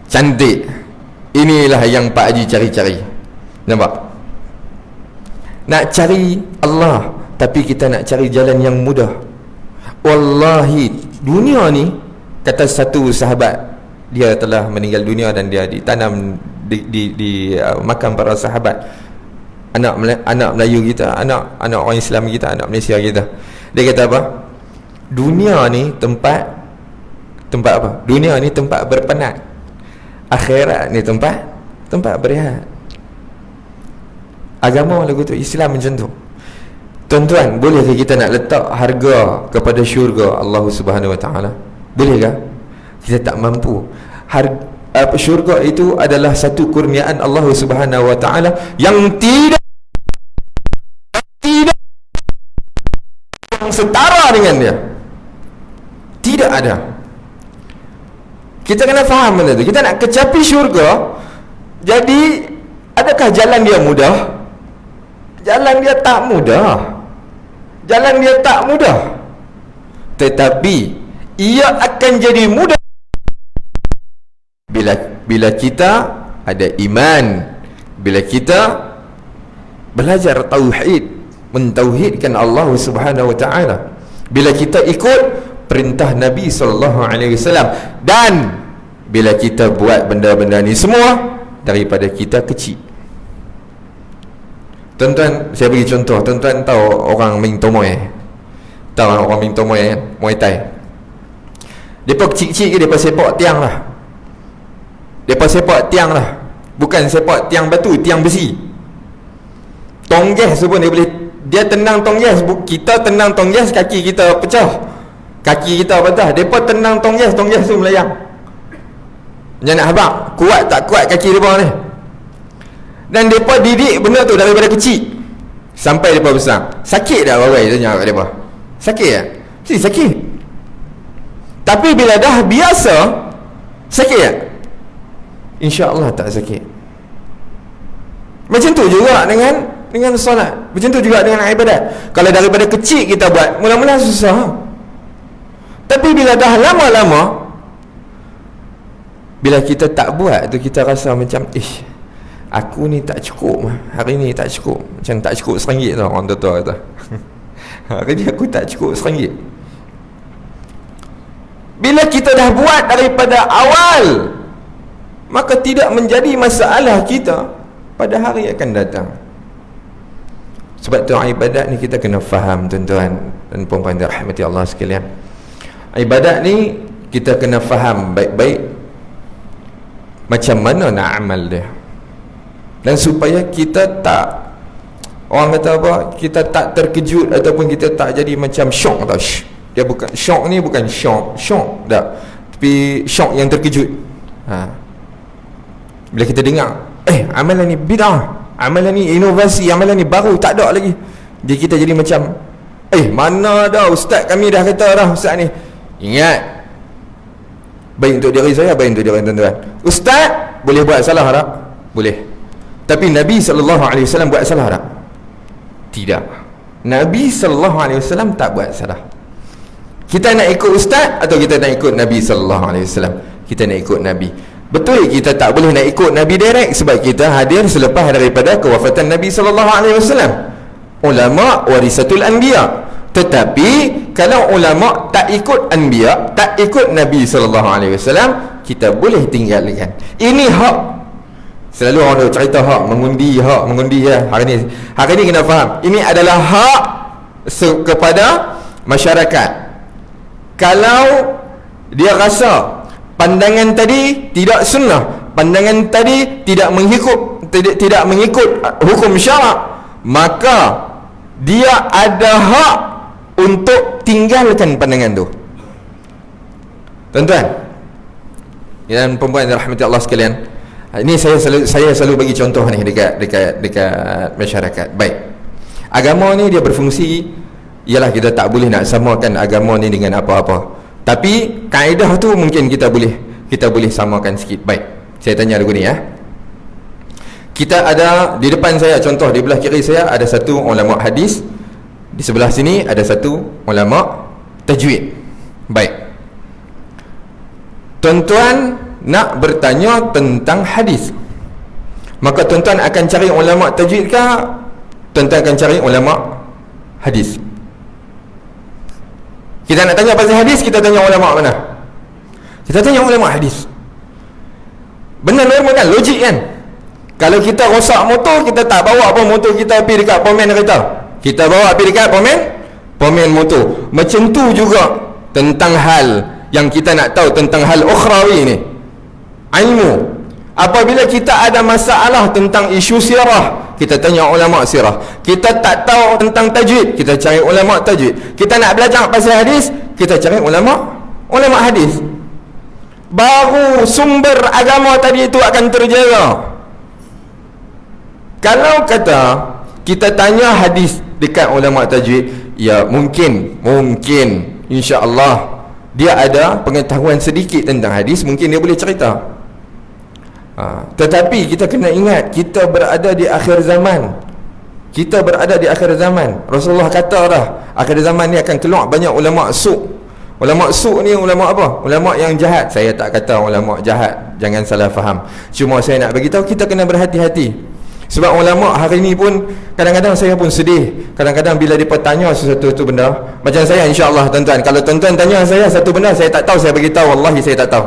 cantik. Inilah yang Pak Haji cari-cari. Nampak? Nak cari Allah, tapi kita nak cari jalan yang mudah. Wallahi, dunia ni, kata satu sahabat, dia telah meninggal dunia dan dia ditanam di makam para sahabat, anak Melayu kita, anak orang Islam kita, anak Malaysia kita. Dia kata apa? Dunia ni tempat apa? Dunia ni tempat berpenat, akhirat ni tempat berehat. Agama lagu tu, Islam macam tu. Tuan-tuan, bolehkah kita nak letak harga kepada syurga Allah Subhanahu wa taala? Bolehkah? Kita tak mampu. Syurga itu adalah satu kurniaan Allah Subhanahu wa taala yang tidak yang setara dengan dia. Tidak ada. Kita kena faham benda tu. Kita nak kecapi syurga, jadi adakah jalan dia mudah? Jalan dia tak mudah. Jalan dia tak mudah. Tetapi ia akan jadi mudah bila kita ada iman, bila kita belajar tauhid, mentauhidkan Allah Subhanahu wa taala, bila kita ikut perintah Nabi sallallahu alaihi wasallam, dan bila kita buat benda-benda ni semua daripada kita kecil. Tuan-tuan, saya bagi contoh. Tuan-tuan tahu orang Ming Tomoy? Tahu orang Ming Tomoy kan? Muay Thai. Depa kecil-kecil ke depa sepak tiang lah. Depa sepak tiang lah. Bukan sepak tiang batu, tiang besi. Tongges pun dia boleh, dia tenang tongges. Kita tenang tongges, kaki kita pecah, kaki kita patah. Depa tenang tongges, tongges tu melayang. Jangan nak habaq, kuat tak kuat kaki depa ni. Dan mereka didik benda tu daripada kecil sampai mereka besar. Sakit dah bagai tanya kat mereka? Sakit tak? Mesti sakit. Tapi bila dah biasa, sakit tak? InsyaAllah tak sakit. Macam tu juga dengan solat. Macam tu juga dengan ibadat. Kalau daripada kecil kita buat, mula-mula susah. Tapi bila dah lama-lama, bila kita tak buat tu, kita rasa macam aku ni tak cukup, hari ni tak cukup. Macam tak cukup RM1 tau, orang tua-tua kata. Hari ni aku tak cukup RM1. Bila kita dah buat daripada awal, maka tidak menjadi masalah kita. pada hari akan datang. Sebab tu ibadat ni kita kena faham, tuan-tuan dan puan-puan dirahmati Allah sekalian. Ibadat ni kita kena faham baik-baik macam mana nak amal dia, dan supaya kita tak, orang kata apa, kita tak terkejut ataupun kita tak jadi macam syok tau. Dia bukan syok ni, bukan syok tak, tapi syok yang terkejut. Bila kita dengar amalan ni bid'ah, amalan ni inovasi, amalan ni baru, tak ada lagi, jadi kita jadi macam mana dah ustaz kami dah kata dah ustaz ni. Ingat, baik untuk diri saya, baik untuk diri tuan-tuan. Ustaz boleh buat salah tak? Boleh. Tapi Nabi SAW buat salah tak? Tidak. Nabi SAW tak buat salah. Kita nak ikut ustaz atau kita nak ikut Nabi SAW? Kita nak ikut Nabi. Betul, kita tak boleh nak ikut Nabi direct sebab kita hadir selepas daripada kewafatan Nabi SAW. Ulama warisatul anbiya. Tetapi kalau ulama tak ikut anbiya, tak ikut Nabi SAW, kita boleh tinggalkan. Ini hak. Selalu orang cerita hak mengundi ya. Hari ni kena faham, ini adalah hak kepada masyarakat. Kalau dia rasa pandangan tadi tidak sunnah, pandangan tadi tidak mengikut hukum syarak, maka dia ada hak untuk tinggalkan pandangan tu. Tuan-tuan dan perempuan yang dirahmati Allah sekalian, ini saya selalu bagi contoh ni dekat masyarakat. Baik, agama ni dia berfungsi, ialah kita tak boleh nak samakan agama ni dengan apa-apa, tapi kaedah tu mungkin kita boleh samakan sikit. Baik, saya tanya dulu ni ya. Kita ada di depan saya, contoh di belah kiri saya ada satu ulama hadis, di sebelah sini ada satu ulama tajwid. Baik, tuan-tuan nak bertanya tentang hadis, maka tuan-tuan akan cari ulama tajwid ke tuan-tuan akan cari ulama hadis? Kita nak tanya pasal hadis, kita tanya ulama mana? Kita tanya ulama hadis. Benar normal kan, logik kan? Kalau kita rosak motor, kita tak bawa apa motor kita pergi dekat pomen kereta, kita bawa pergi dekat pomen motor. Macam tu juga tentang hal yang kita nak tahu tentang hal ukhrawi ni, ilmu. Apabila kita ada masalah tentang isu sirah, kita tanya ulama sirah. Kita tak tahu tentang tajwid, kita cari ulama tajwid. Kita nak belajar pasal hadis, kita cari ulama hadis. Baru sumber agama tadi itu akan terjaga. Kalau kata kita tanya hadis dekat ulama tajwid, ya mungkin insya-Allah dia ada pengetahuan sedikit tentang hadis, mungkin dia boleh cerita. Tetapi kita kena ingat, kita berada di akhir zaman. Rasulullah kata dah, akhir zaman ni akan keluar banyak ulama su'. Ulama su' ni ulama apa? Ulama yang jahat. Saya tak kata ulama jahat, jangan salah faham. Cuma saya nak bagi tahu kita kena berhati-hati. Sebab ulama hari ni pun kadang-kadang saya pun sedih. Kadang-kadang bila dia tanya sesuatu tu benda, macam saya insya-Allah tuan-tuan, kalau tuan-tuan tanya saya satu benda saya tak tahu, saya bagi tahu wallahi saya tak tahu.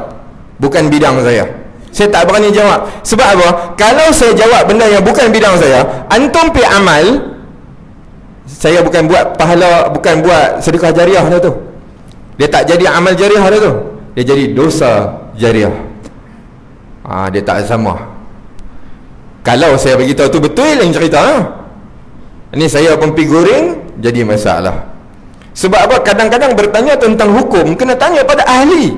Bukan bidang saya. Saya tak berani jawab. Sebab apa? Kalau saya jawab benda yang bukan bidang saya, antum pi amal, saya bukan buat pahala, bukan buat sedekah jariah dah tu. Dia tak jadi amal jariah dah tu. Dia jadi dosa jariah. Dia tak sama. Kalau saya beritahu tu betul yang cerita, ini saya pun pergi goreng, jadi masalah. Sebab apa? Kadang-kadang bertanya tentang hukum, kena tanya pada ahli.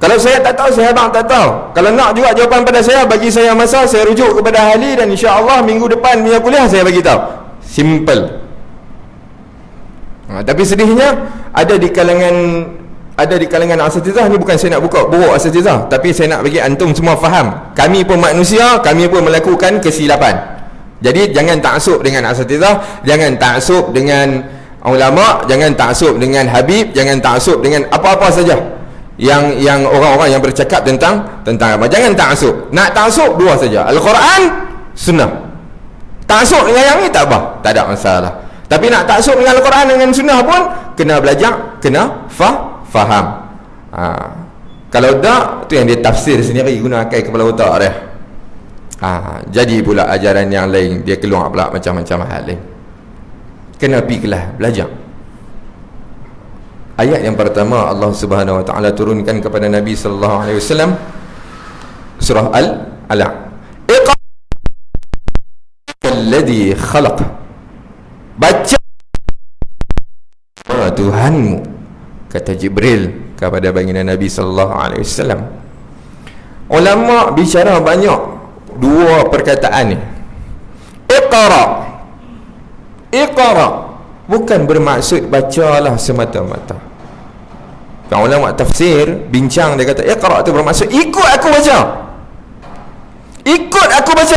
Kalau saya tak tahu, saya abang tak tahu. Kalau nak juga jawapan pada saya, bagi saya masa, saya rujuk kepada ahli, dan insya-Allah minggu depan punya kuliah saya bagi tahu. Simple. Tapi sedihnya ada di kalangan asatizah ni, bukan saya nak buka buruk asatizah, tapi saya nak bagi antum semua faham, kami pun manusia, kami pun melakukan kesilapan. Jadi jangan taksub dengan asatizah, jangan taksub dengan ulama, jangan taksub dengan habib, jangan taksub dengan apa-apa saja yang orang-orang yang bercakap tentang apa. Jangan taksub. Nak taksub dua saja, Al-Quran, Sunnah. Taksub dengan yang ni tak apa, tak ada masalah. Tapi nak taksub dengan Al-Quran dengan Sunnah pun kena belajar, kena faham. Kalau tak, tu yang dia tafsir sendiri, guna akal kepala otak dia. Jadi pula ajaran yang lain dia keluar pula macam-macam hal lain. Kena pergi kelas belajar. Ayat yang pertama Allah Subhanahu wa taala turunkan kepada Nabi sallallahu alaihi wasallam surah Al-Alaq. Iqra alladhi khalaq. Baca Tuhanmu, kata Jibril kepada baginda Nabi sallallahu alaihi wasallam. Ulama bicara banyak dua perkataan ni. Iqra bukan bermaksud bacalah semata-mata. Kan ulama tafsir bincang, dia kata iqra tu bermaksud ikut aku baca. Ikut aku baca.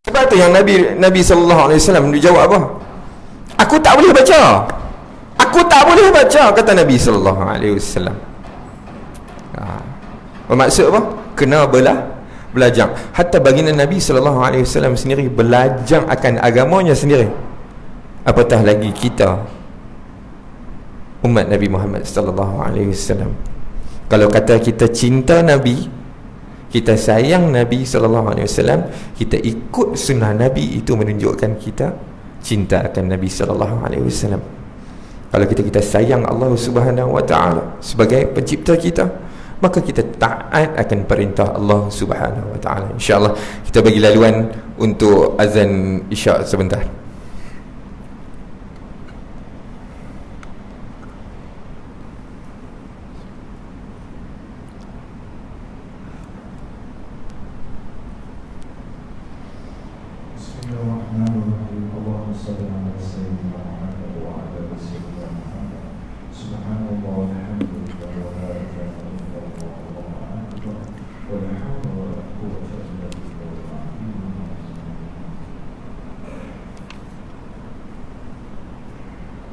Sebab tu yang Nabi sallallahu alaihi wasallam dia jawab apa? Aku tak boleh baca. Aku tak boleh baca, kata Nabi sallallahu alaihi wasallam. Bermaksud apa? Kena belajar. Hatta baginda Nabi sallallahu alaihi wasallam sendiri belajar akan agamanya sendiri. Apatah lagi kita umat Nabi Muhammad sallallahu alaihi wasallam. Kalau kata kita cinta Nabi, kita sayang Nabi sallallahu alaihi wasallam, kita ikut sunnah Nabi, itu menunjukkan kita cinta akan Nabi sallallahu alaihi wasallam. Kalau kita sayang Allah Subhanahu wa taala sebagai pencipta kita, maka kita taat akan perintah Allah Subhanahu wa taala. Insya-Allah kita bagi laluan untuk azan Isyak sebentar.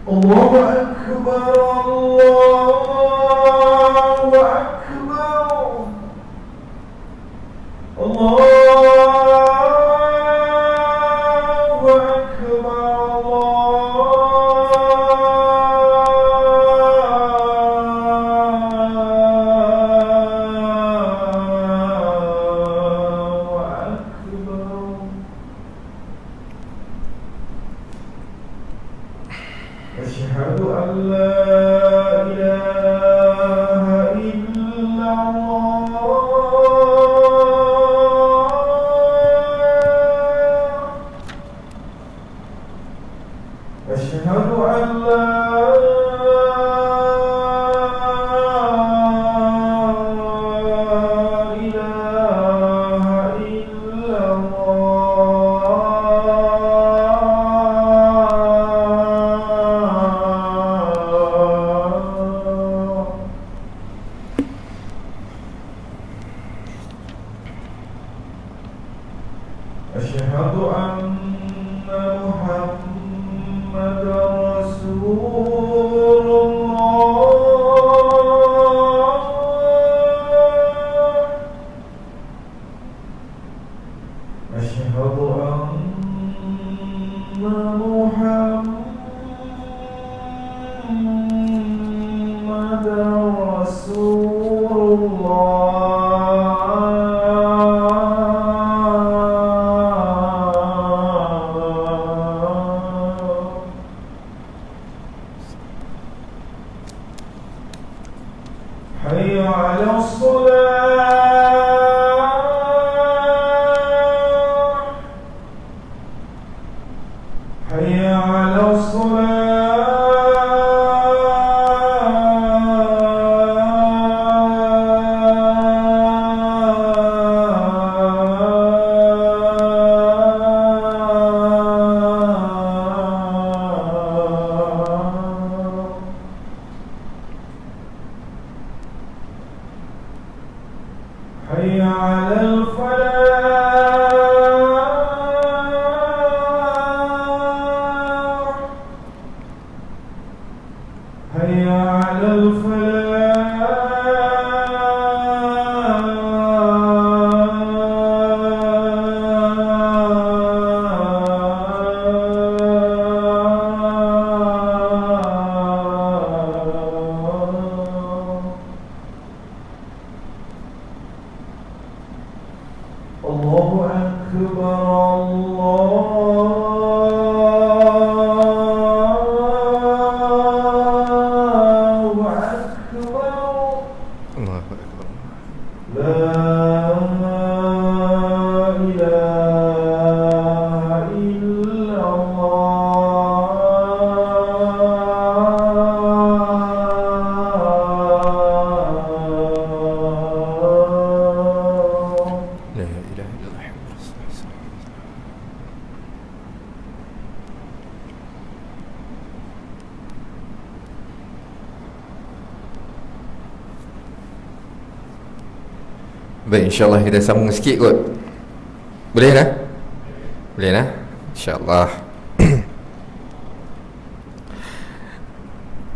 Allahu Akbar, Allahu Akbar, Allahu أشهد أن لا إله إلا الله أشهد أن لا إله إلا أشهد أن محمدا رسول الله أشهد أن محمدا رسول حي على الصلاة حي على حي على الفلاح حي على الفلاح Baik, insyaAllah kita sambung sikit kot. Boleh dah? Boleh dah? InsyaAllah.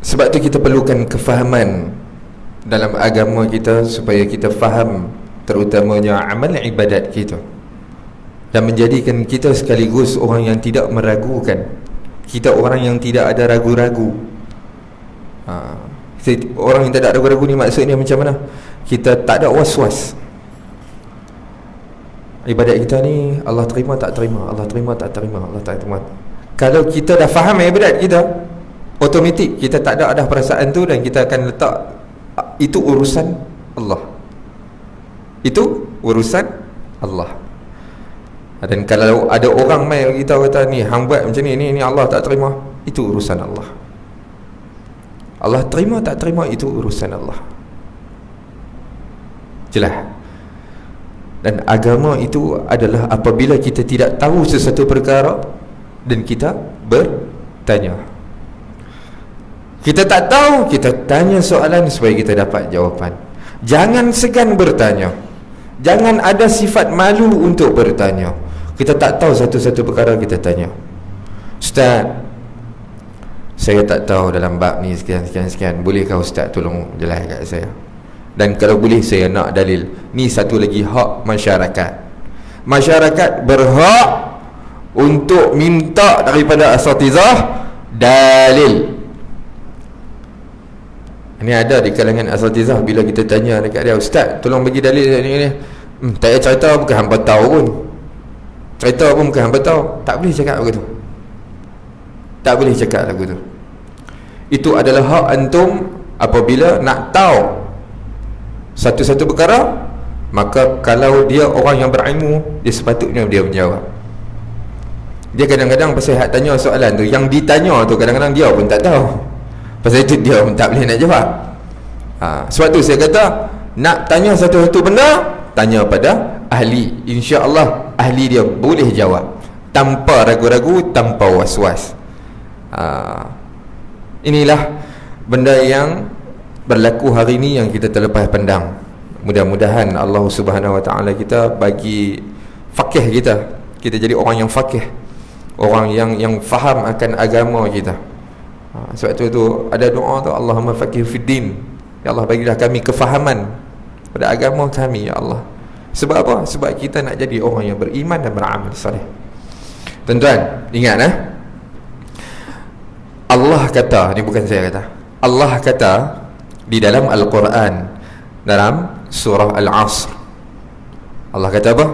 Sebab tu kita perlukan kefahaman dalam agama kita, supaya kita faham terutamanya amal ibadat kita, dan menjadikan kita sekaligus orang yang tidak meragukan. Kita orang yang tidak ada ragu-ragu. Orang yang tak ada ragu-ragu ni maksudnya macam mana? Kita tak ada was-was. Ibadat kita ni Allah terima tak terima, Allah terima tak terima, Allah tak terima. Kalau kita dah faham ibadat kita, automatik kita tak ada perasaan tu, dan kita akan letak itu urusan Allah. Itu urusan Allah. Dan kalau ada orang mai kita kata ni hang buat macam ni Allah tak terima, itu urusan Allah. Allah terima tak terima, itu urusan Allah. Jelas. Dan agama itu adalah apabila kita tidak tahu sesuatu perkara dan kita bertanya. Kita tak tahu, kita tanya soalan supaya kita dapat jawapan. Jangan segan bertanya. Jangan ada sifat malu untuk bertanya. Kita tak tahu satu-satu perkara, kita tanya, Ustaz, saya tak tahu dalam bab ni sekian. Bolehkah Ustaz tolong jelaskan kat saya? Dan kalau boleh saya nak dalil. Ni satu lagi hak masyarakat. Masyarakat berhak untuk minta daripada asatizah dalil. Ini ada di kalangan asatizah, bila kita tanya dekat dia, Ustaz tolong bagi dalil ni. Tak payah cerita, bukan hampa tahu pun. Cerita pun bukan hampa tahu. Tak boleh cakap begitu. Tak boleh cakap begitu. Itu adalah hak antum apabila nak tahu satu-satu perkara. Maka kalau dia orang yang berilmu, dia sepatutnya dia menjawab. Dia kadang-kadang pasal hak tanya soalan tu, yang ditanya tu kadang-kadang dia pun tak tahu. Pasal itu dia pun tak boleh nak jawab. Sebab tu saya kata, nak tanya satu-satu benda, tanya pada ahli. InsyaAllah ahli dia boleh jawab tanpa ragu-ragu, tanpa was-was. Inilah benda yang berlaku hari ini yang kita terlepas pandang. Mudah-mudahan Allah Subhanahu Wa Taala kita bagi faqih kita jadi orang yang faqih, orang yang faham akan agama kita. Sebab tu ada doa tu, Allahumma faqih fid din. Ya Allah, bagilah kami kefahaman pada agama kami, ya Allah. Sebab apa? Sebab kita nak jadi orang yang beriman dan beramal soleh. Tuan-tuan, ingat Allah kata, ni bukan saya kata, Allah kata di dalam Al-Quran, dalam surah Al-Asr, Allah kata apa?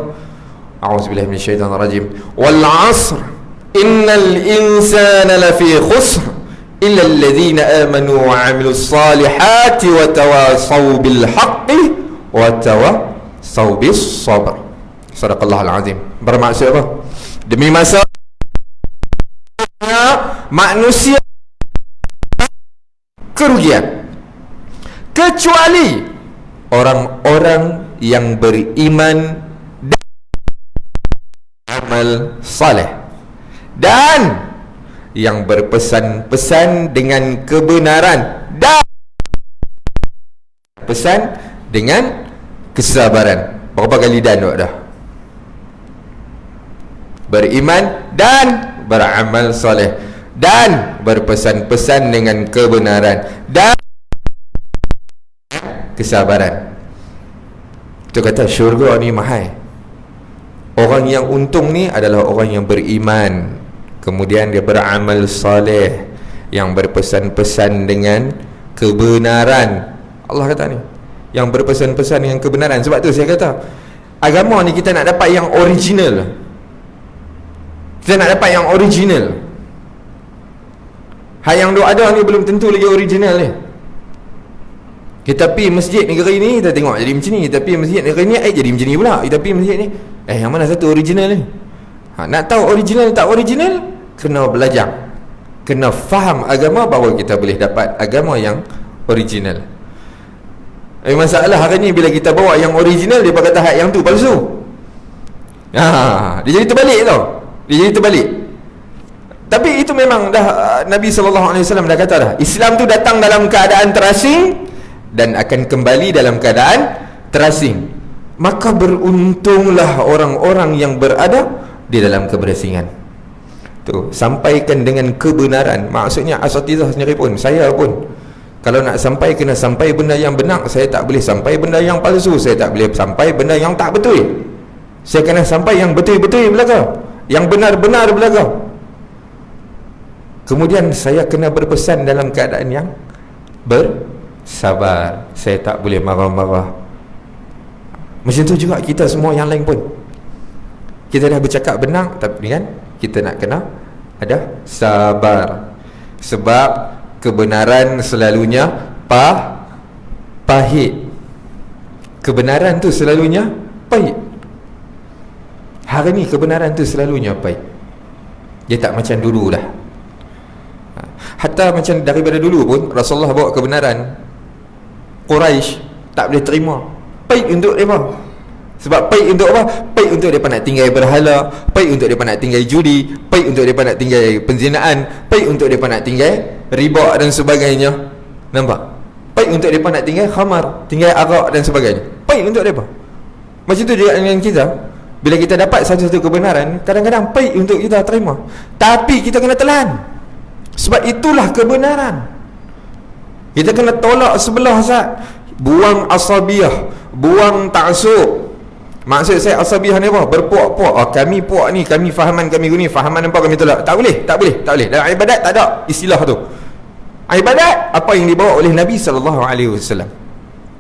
A'udzubillahi minasyaitanir rajim. Wal 'asr innal insana lafi khusr illa alladhina amanu wa 'amilus salihati wa tawasaw bil haqqi wa tawasaw bis sabr. Sadaqallahul azim. Bermaksud apa? Demi masa manusia kerugian kecuali orang-orang yang beriman dan amal saleh, dan yang berpesan-pesan dengan kebenaran dan pesan dengan kesabaran. Berapa kali dan dah? Beriman dan beramal saleh, dan berpesan-pesan dengan kebenaran dan kesabaran. Itu kata syurga ni mahal. Orang yang untung ni adalah orang yang beriman, kemudian dia beramal saleh, yang berpesan-pesan dengan kebenaran. Allah kata ni, yang berpesan-pesan dengan kebenaran. Sebab tu saya kata, agama ni kita nak dapat yang original. Kita nak dapat yang original. Hal yang duk ada ni belum tentu lagi original ni. Kita pergi masjid negeri ni, kita tengok jadi macam ni. Kita pergi masjid negeri ni, jadi macam ni pula. Kita pergi masjid ni, yang mana satu original ni? Nak tahu original tak original, kena belajar, kena faham agama, baru kita boleh dapat agama yang original. Masalah hari ni bila kita bawa yang original, dia kata hak yang tu palsu. Dia jadi terbalik tau. Dia jadi terbalik. Tapi itu memang dah Nabi SAW dah kata dah, Islam tu datang dalam keadaan terasing dan akan kembali dalam keadaan terasing. Maka beruntunglah orang-orang yang berada di dalam kebersingan. Tu, sampaikan dengan kebenaran. Maksudnya asatizah sendiri pun, saya pun, kalau nak sampai, kena sampai benda yang benar. Saya tak boleh sampai benda yang palsu. Saya tak boleh sampai benda yang tak betul. Saya kena sampai yang betul-betul belaka, yang benar-benar belaka. Kemudian saya kena berpesan dalam keadaan yang bersabar. Saya tak boleh marah-marah. Macam tu juga kita semua yang lain pun. Kita dah bercakap benar, tapi kan kita nak kena ada sabar. Sebab kebenaran selalunya pahit. Kebenaran tu selalunya pahit. Hari ni kebenaran tu selalunya pahit. Dia tak macam dulu dah. Hatta macam daripada dulu pun Rasulullah bawa kebenaran, Quraisy tak boleh terima. Pahit untuk mereka. Sebab pahit untuk apa? Pahit untuk mereka nak tinggal berhala, pahit untuk mereka nak tinggal judi, pahit untuk mereka nak tinggal penzinaan, pahit untuk mereka nak tinggal riba dan sebagainya. Nampak? Pahit untuk mereka nak tinggal khamar, tinggal arak dan sebagainya. Pahit untuk mereka. Macam tu juga dengan kita. Bila kita dapat satu-satu kebenaran, kadang-kadang pahit untuk kita terima. Tapi kita kena telan. Sebab itulah kebenaran. Kita kena tolak sebelah Zat. Buang asabiyah, buang ta'asub. Maksud saya asabiyah ni apa? Berpuak-puak. Kami puak ni, kami fahaman kami gini, fahaman apa kami tolak. Tak boleh, tak boleh, tak boleh. Dalam ibadat tak ada istilah tu. Ibadat apa yang dibawa oleh Nabi SAW,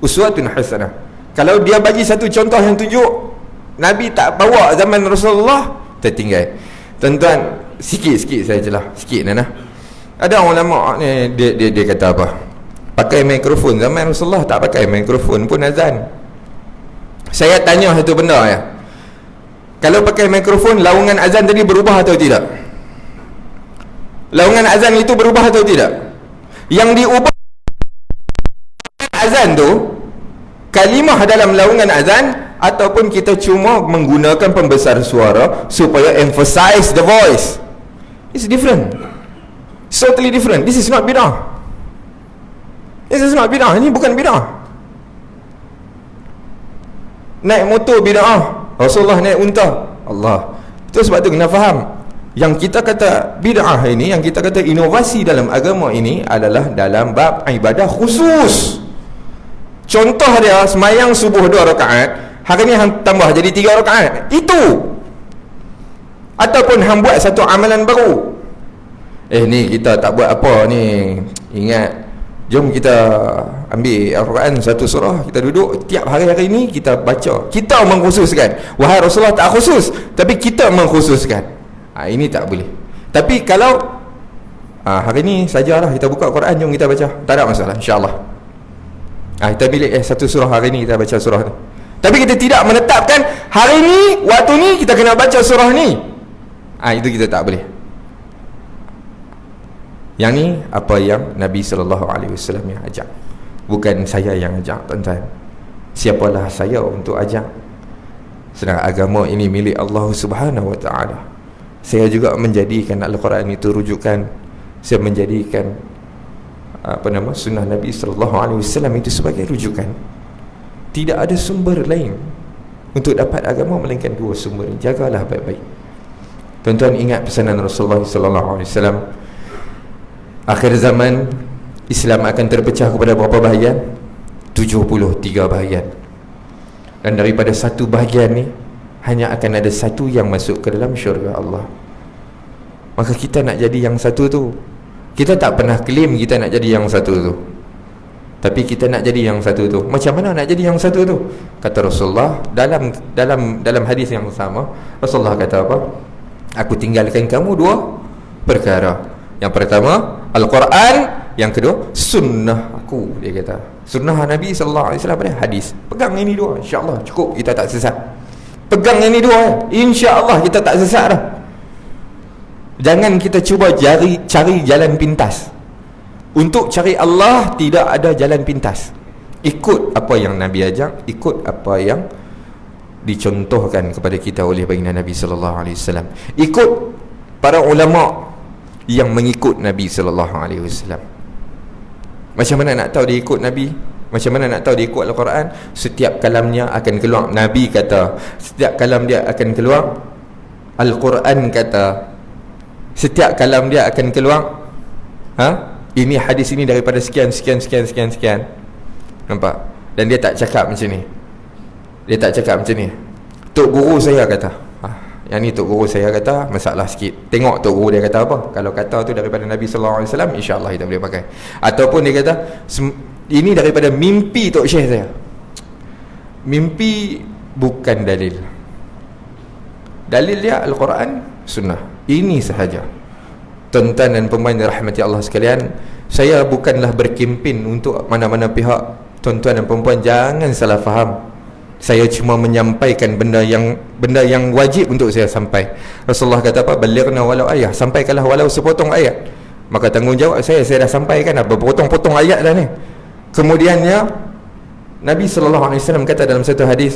uswatun hasanah. Kalau dia bagi satu contoh yang tunjuk Nabi tak bawa zaman Rasulullah, tertinggal. Tuan-tuan, sikit-sikit saya jelah, sikit Nana. Ada ulama ni, dia kata apa? Pakai mikrofon. Zaman Rasulullah tak pakai mikrofon pun azan. Saya tanya satu benda ya. Kalau pakai mikrofon, laungan azan tadi berubah atau tidak? Laungan azan itu berubah atau tidak? Yang diubah azan tu kalimah dalam laungan azan, ataupun kita cuma menggunakan pembesar suara supaya emphasize the voice. It's different. Totally different. This is not bid'ah. This is not bid'ah. Ini bukan bid'ah. Naik motor bid'ah, Rasulullah naik unta. Allah. Itu sebab tu kena faham. Yang kita kata bid'ah ini, yang kita kata inovasi dalam agama ini adalah dalam bab ibadah khusus. Contoh dia, semayang subuh 2 rakaat, hari ni hang tambah jadi 3 rakaat. Itu. Ataupun hang buat satu amalan baru. Ni kita tak buat apa ni. Ingat, jom kita ambil Al-Quran satu surah, kita duduk tiap hari-hari ni kita baca. Kita mengkhususkan. Wahai Rasulullah tak khusus, tapi kita mengkhususkan. Ini tak boleh. Tapi kalau hari ni sajalah kita buka Quran, jom kita baca, tak ada masalah, insya-Allah. Kita pilih satu surah hari ni, kita baca surah tu. Tapi kita tidak menetapkan hari ni, waktu ni kita kena baca surah ni. Itu kita tak boleh. Yang ni apa yang Nabi SAW yang ajak, bukan saya yang ajak, tuan-tuan. Siapalah saya untuk ajak? Sedang agama ini milik Allah Subhanahu Wa Taala. Saya juga menjadikan Al-Quran itu rujukan. Saya menjadikan sunnah Nabi SAW itu sebagai rujukan. Tidak ada sumber lain untuk dapat agama melainkan dua sumber. Jagalah baik-baik. Tuan-tuan ingat pesanan Rasulullah SAW. Akhir zaman Islam akan terpecah kepada berapa bahagian? 73 bahagian. Dan daripada satu bahagian ni, hanya akan ada satu yang masuk ke dalam syurga Allah. Maka kita nak jadi yang satu tu. Kita tak pernah klaim kita nak jadi yang satu tu, Tapi kita nak jadi yang satu tu. Macam mana nak jadi yang satu tu? Kata Rasulullah dalam hadis yang sama, Rasulullah kata apa? Aku tinggalkan kamu dua perkara. Yang pertama Al-Quran, yang kedua sunnah aku. Dia kata sunnah Nabi sallallahu alaihi wasallam, hadis. Pegang ini dua, insya-Allah cukup, kita tak sesat. Pegang ini dua, insya-Allah kita tak sesat dah. Jangan kita cuba cari jalan pintas. Untuk cari Allah tidak ada jalan pintas. Ikut apa yang Nabi ajak, ikut apa yang dicontohkan kepada kita oleh baginda Nabi sallallahu alaihi wasallam. Ikut para ulama yang mengikut Nabi sallallahu alaihi wasallam. Macam mana nak tahu dia ikut Nabi? Macam mana nak tahu dia ikut Al-Quran? Setiap kalamnya akan keluar, Nabi kata. Setiap kalam dia akan keluar, Al-Quran kata. Setiap kalam dia akan keluar, ini hadis ini daripada sekian. Nampak? Dan dia tak cakap macam ni. Dia tak cakap macam ni. Tok guru saya kata. Yang ni tok guru saya kata, masalah sikit. Tengok tok guru dia kata apa. Kalau kata tu daripada Nabi sallallahu alaihi wasallam, insya-Allah kita boleh pakai. Ataupun dia kata ini daripada mimpi tok syekh saya. Mimpi bukan dalil. Dalil dia Al-Quran, sunnah. Ini sahaja. Tuan-tuan dan puan-puan dirahmati Allah sekalian, saya bukanlah berkempen untuk mana-mana pihak. Tuan-tuan dan puan-puan jangan salah faham. Saya cuma menyampaikan benda yang wajib untuk saya sampai. Rasulullah kata apa? Balighna walau ayat, sampaikanlah walau sepotong ayat. Maka tanggungjawab saya dah sampaikan apa? Potong-potong ayat dah ni. Kemudiannya Nabi sallallahu alaihi wasallam kata dalam satu hadis,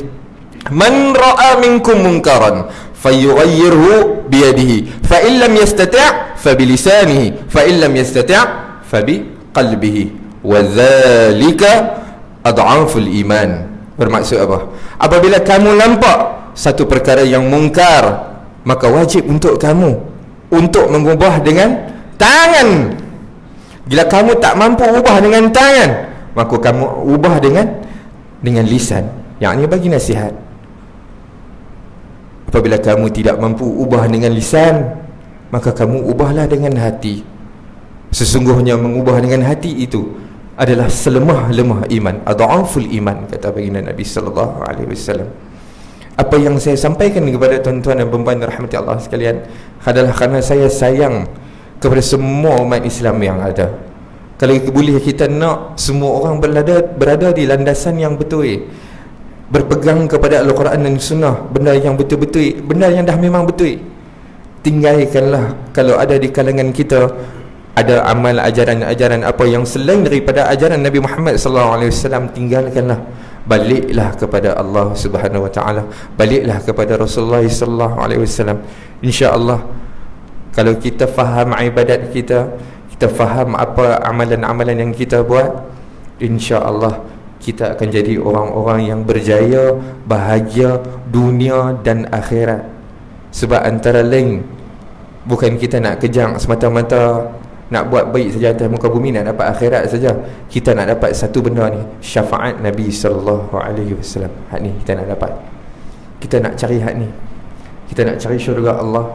man ra'a minkum munkaran falyughayyirhu biyadihi, fa in lam yastati' fa bilisanihi, fa in lam yastati' fa biqalbihi, wa dzalika ad'aful iman. Bermaksud apa? Apabila kamu nampak satu perkara yang mungkar, maka wajib untuk kamu untuk mengubah dengan tangan. Bila kamu tak mampu ubah dengan tangan, maka kamu ubah dengan lisan, yakni bagi nasihat. Apabila kamu tidak mampu ubah dengan lisan, maka kamu ubahlah dengan hati. Sesungguhnya mengubah dengan hati itu adalah selemah-lemah iman, adhaful iman, kata baginda Nabi sallallahu alaihi wasallam. Apa yang saya sampaikan kepada tuan-tuan dan puan-puan rahmati Allah sekalian adalah kerana saya sayang kepada semua umat Islam yang ada. Kalau boleh kita nak semua orang berada di landasan yang betul, berpegang kepada Al-Quran dan Sunnah, benda yang betul-betul, benda yang dah memang betul. Tinggalkanlah kalau ada di kalangan kita ada amal ajaran-ajaran apa yang selain daripada ajaran Nabi Muhammad sallallahu alaihi wasallam, tinggalkanlah. Baliklah kepada Allah Subhanahu wa taala, baliklah kepada Rasulullah sallallahu alaihi wasallam. Insya-Allah kalau kita faham ibadat kita faham apa amalan-amalan yang kita buat, insya-Allah kita akan jadi orang-orang yang berjaya, bahagia dunia dan akhirat. Sebab antara lain, bukan kita nak kejang semata-mata nak buat baik saja atas muka bumi, nak dapat akhirat saja. Kita nak dapat satu benda ni, syafaat Nabi sallallahu alaihi wasallam. Hak ni kita nak dapat. Kita nak cari hak ni. Kita nak cari syurga Allah.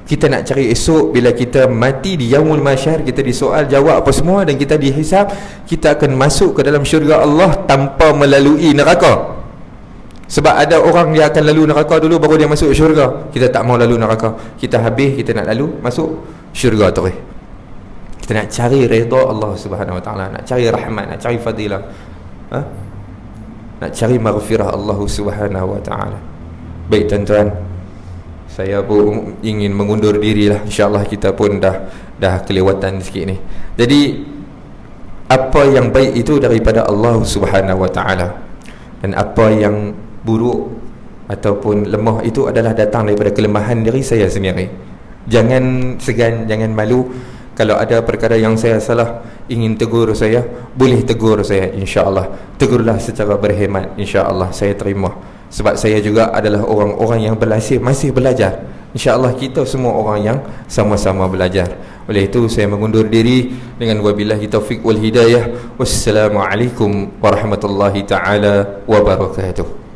Kita nak cari esok bila kita mati di yaumul mahsyar, kita disoal jawab apa semua dan kita dihisab, kita akan masuk ke dalam syurga Allah tanpa melalui neraka. Sebab ada orang dia akan lalu neraka dulu baru dia masuk syurga. Kita tak mau lalu neraka. Kita habis, kita nak lalu masuk syurga terus. Kita nak cari redha Allah Subhanahu wa taala, nak cari rahmat, nak cari fadilah, nak cari maghfirah Allah Subhanahu wa taala. Baik tuan-tuan, saya pun ingin mengundur diri lah. InsyaAllah kita pun dah kelewatan sikit ni. Jadi apa yang baik itu daripada Allah Subhanahu wa taala, dan apa yang buruk ataupun lemah itu adalah datang daripada kelemahan diri saya sendiri. Jangan segan, jangan malu. Kalau ada perkara yang saya salah, ingin tegur saya, boleh tegur saya, insya-Allah. Tegurlah secara berhemat, insya-Allah saya terima. Sebab saya juga adalah orang-orang yang masih belajar. InsyaAllah kita semua orang yang sama-sama belajar. Oleh itu saya mengundur diri dengan wabillahi taufiq wal hidayah. Wassalamualaikum warahmatullahi taala wabarakatuh.